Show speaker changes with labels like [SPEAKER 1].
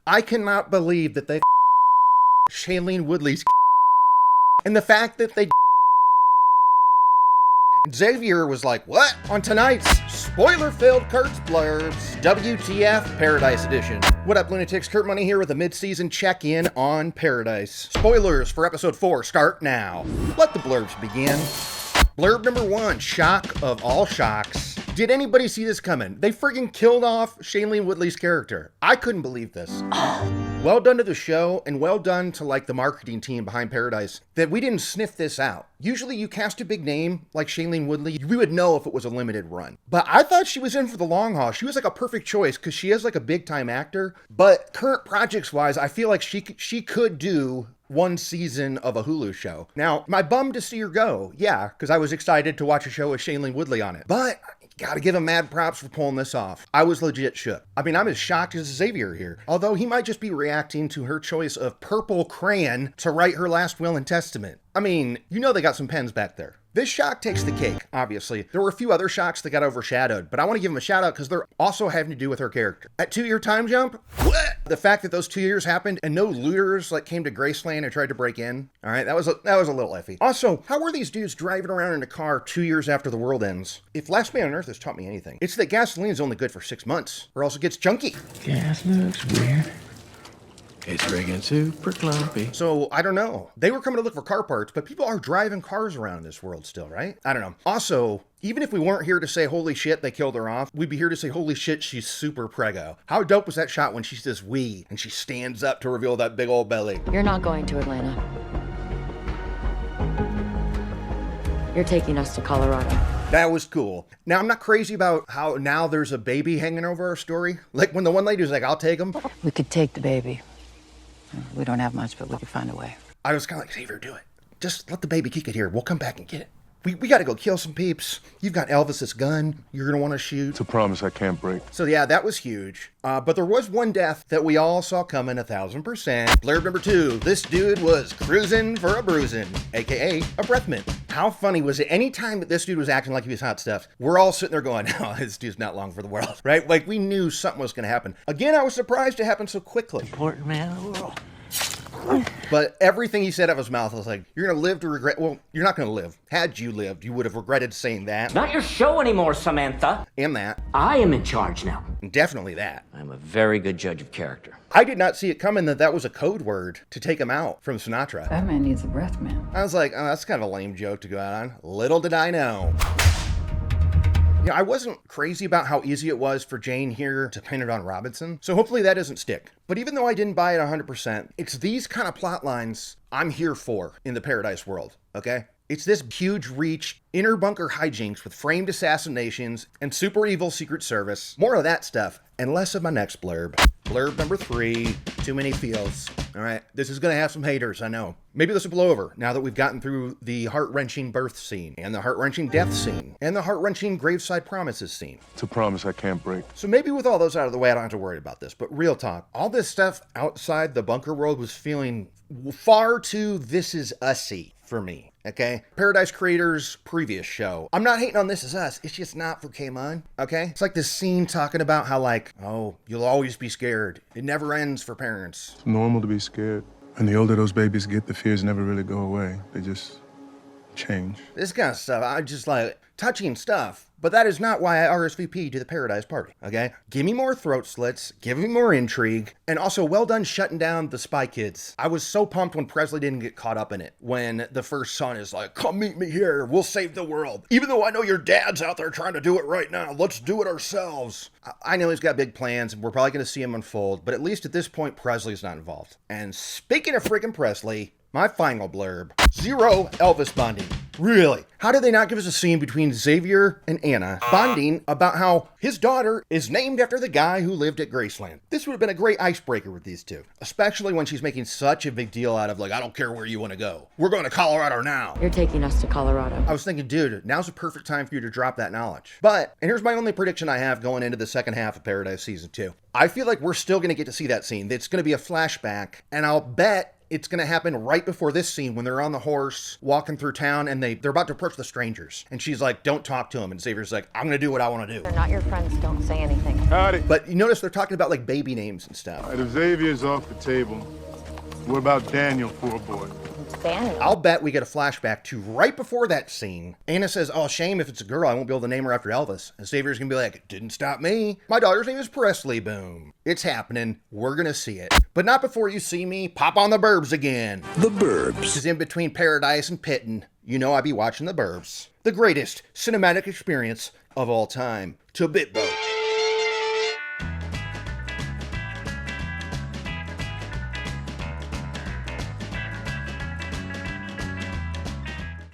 [SPEAKER 1] I cannot believe that they Shailene Woodley's and the fact that they Xavier was like, what? On tonight's spoiler-filled Kurt's Blurbs, WTF Paradise Edition. What up, lunatics? Kurt Money here with a mid-season check-in on Paradise. Spoilers for episode 4 start now. Let the blurbs begin. Blurb number 1, shock of all shocks. Did anybody see this coming? They friggin' killed off Shailene Woodley's character. I couldn't believe this. Well done to the show, and well done to like the marketing team behind Paradise that we didn't sniff this out. Usually you cast a big name like Shailene Woodley, we would know if it was a limited run. But I thought she was in for the long haul. She was like a perfect choice because she is like a big time actor. But current projects wise, I feel like she could do one season of a Hulu show. Now, am I bummed to see her go? Yeah, because I was excited to watch a show with Shailene Woodley on it. But gotta give him mad props for pulling this off. I was legit shook. I mean, I'm as shocked as Xavier here. Although he might just be reacting to her choice of purple crayon to write her last will and testament. I mean, you know they got some pens back there. This shock takes the cake, obviously. There were a few other shocks that got overshadowed, but I want to give them a shout out because they're also having to do with her character. At 2-year time jump, what? The fact that those 2 years happened and no looters like came to Graceland and tried to break in. All right, that was a little iffy. Also, how were these dudes driving around in a car 2 years after the world ends? If Last Man on Earth has taught me anything, it's that gasoline is only good for 6 months or else it gets junky.
[SPEAKER 2] Gas looks weird. It's friggin' super clumpy.
[SPEAKER 1] So, I don't know. They were coming to look for car parts, but people are driving cars around in this world still, right? I don't know. Also, even if we weren't here to say, holy shit, they killed her off, we'd be here to say, holy shit, she's super prego. How dope was that shot when she says we, and she stands up to reveal that big old belly?
[SPEAKER 3] You're not going to Atlanta. You're taking us to Colorado.
[SPEAKER 1] That was cool. Now, I'm not crazy about how now there's a baby hanging over our story. Like when the one lady was like, I'll take him.
[SPEAKER 4] We could take the baby. We don't have much, but we could find a way.
[SPEAKER 1] I was kind of like, Xavier, do it. Just let the baby kick it here. We'll come back and get it. We got to go kill some peeps. You've got Elvis's gun you're going to want to shoot.
[SPEAKER 5] It's a promise I can't break.
[SPEAKER 1] So yeah, that was huge. But there was one death that we all saw coming 1,000%. Blurb number 2, this dude was cruising for a bruising, aka a breath mint. How funny was it? Anytime that this dude was acting like he was hot stuff, we're all sitting there going, oh, this dude's not long for the world, right? Like we knew something was going to happen. Again, I was surprised it happened so quickly.
[SPEAKER 2] Important man of the world.
[SPEAKER 1] But everything he said out of his mouth, I was like, you're going to live to regret. Well, you're not going to live. Had you lived, you would have regretted saying that.
[SPEAKER 6] Not your show anymore, Samantha.
[SPEAKER 1] And that.
[SPEAKER 6] I am in charge now.
[SPEAKER 1] And definitely that.
[SPEAKER 6] I'm a very good judge of character.
[SPEAKER 1] I did not see it coming that was a code word to take him out from Sinatra.
[SPEAKER 4] That man needs a breath mint.
[SPEAKER 1] I was like, oh, that's kind of a lame joke to go out on. Little did I know. Yeah, I wasn't crazy about how easy it was for Jane here to pin it on Robinson, so hopefully that doesn't stick. But even though I didn't buy it 100%, it's these kind of plot lines I'm here for in the Paradise world, okay? It's this huge reach, inner bunker hijinks with framed assassinations and super evil Secret Service. More of that stuff and less of my next blurb. Blurb number 3, too many feels. All right, this is going to have some haters, I know. Maybe this will blow over now that we've gotten through the heart-wrenching birth scene and the heart-wrenching death scene and the heart-wrenching graveside promises scene.
[SPEAKER 5] It's a promise I can't break.
[SPEAKER 1] So maybe with all those out of the way, I don't have to worry about this. But real talk, all this stuff outside the bunker world was feeling far too This Is Us-y for me. Okay? Paradise Creators' previous show. I'm not hating on This Is Us. It's just not for K-Mon. Okay? It's like this scene talking about how like, oh, you'll always be scared. It never ends for parents.
[SPEAKER 5] It's normal to be scared. And the older those babies get, the fears never really go away. They just change.
[SPEAKER 1] This kind of stuff, I just like touching stuff. But that is not why I RSVP to the Paradise Party, okay? Give me more throat slits, give me more intrigue, and also well done shutting down the Spy Kids. I was so pumped when Presley didn't get caught up in it. When the first son is like, come meet me here, we'll save the world. Even though I know your dad's out there trying to do it right now, let's do it ourselves. I know he's got big plans, and we're probably going to see him unfold, but at least at this point, Presley's not involved. And speaking of freaking Presley, my final blurb, 0 Elvis bonding. Really? How did they not give us a scene between Xavier and Anna bonding about how his daughter is named after the guy who lived at Graceland? This would have been a great icebreaker with these two, especially when she's making such a big deal out of like, I don't care where you want to go. We're going to Colorado now.
[SPEAKER 3] You're taking us to Colorado.
[SPEAKER 1] I was thinking, dude, now's the perfect time for you to drop that knowledge. But, and here's my only prediction I have going into the second half of Paradise Season 2. I feel like we're still going to get to see that scene. It's going to be a flashback, and I'll bet It's going to happen right before this scene when they're on the horse walking through town and they're about to approach the strangers. And she's like, don't talk to them. And Xavier's like, I'm going to do what I want to do.
[SPEAKER 3] They're not your friends, don't say anything.
[SPEAKER 5] Howdy.
[SPEAKER 1] But you notice they're talking about like baby names and stuff.
[SPEAKER 5] All right, if Xavier's off the table, what about Daniel, poor boy?
[SPEAKER 3] Daniel.
[SPEAKER 1] I'll bet we get a flashback to right before that scene. Anna says, oh, shame if it's a girl, I won't be able to name her after Elvis. And Xavier's gonna be like, it didn't stop me. My daughter's name is Presley. Boom. It's happening. We're gonna see it. But not before you see me pop on the Burbs again.
[SPEAKER 2] The Burbs.
[SPEAKER 1] Because in between Paradise and Pittin', you know I be watching the Burbs. The greatest cinematic experience of all time. To Bitbo.